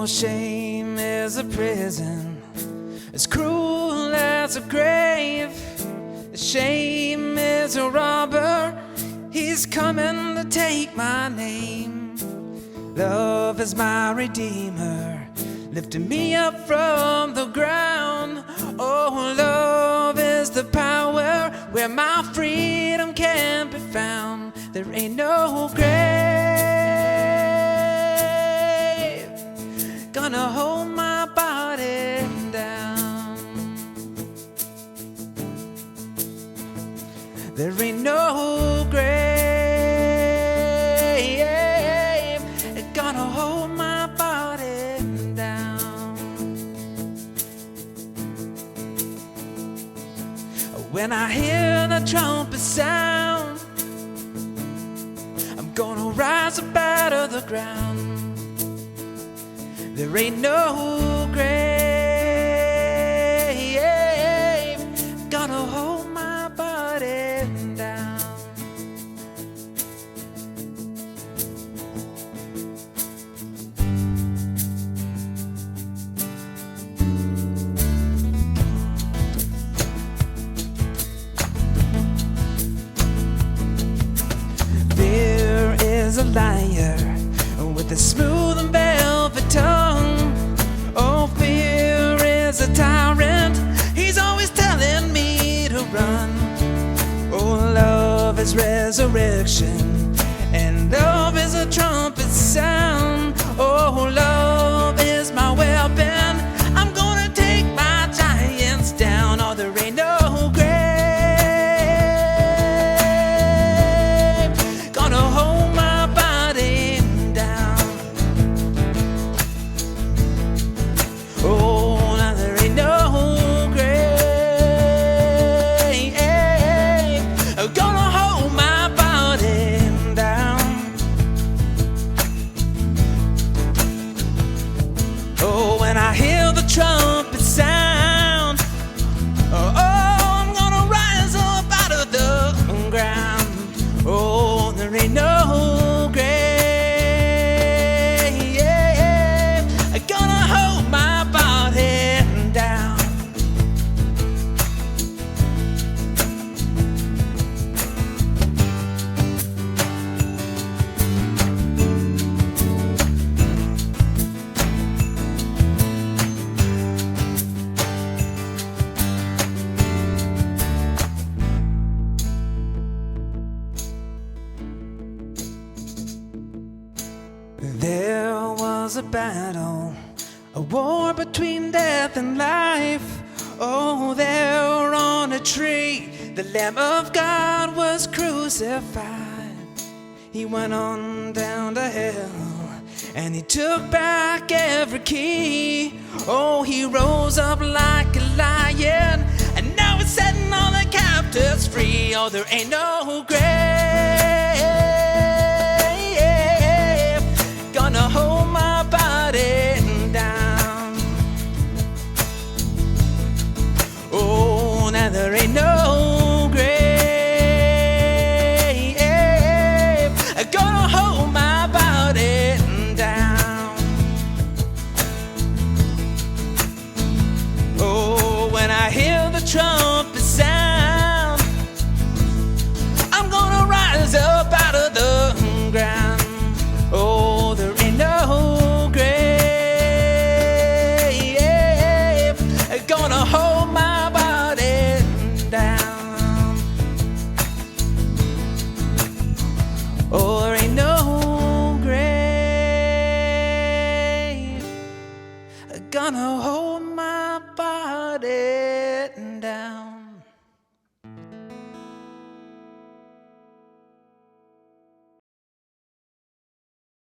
Oh, shame is a prison as cruel as a grave. Shame is a robber, he's coming to take my name. Love is my redeemer, lifting me up from the ground. Oh, love is the power where my freedom can be found. There ain't no grave gonna hold my body down. There ain't no grave gonna hold my body down. When I hear the trumpet sound, I'm gonna rise up out of the ground. There ain't no grave gonna hold my body down. Fear is a liar with a smooth and velvet tongue. Oh, fear is a tyrant, he's always telling me to run. Oh, love is resurrection, and love is a trumpet sound. Oh, love is my weapon, I'm gonna take my giants down. Oh, there ain't no grave gonna hold my body down. Oh, now there ain't no grave gonna hold my body down. Oh, when I hear the trumpet sound, oh, I'm gonna rise up out of the ground. Oh, there ain't no grave gonna hold my body down. There was a battle, a war between death and life. Oh, there on a tree, the Lamb of God was crucified. He went on down to hell, and he took back every key. Oh, he rose up like a lion, and now he's setting all the captives free. Oh, there ain't no grave gonna hold my body down. Oh, now there ain't no grave gonna hold my body down. Oh, when I hear the trumpet sound, I'm gonna rise up out of the ground. Oh, there ain't no grave gonna hold my body down. Oh, there ain't no grave gonna hold my body down.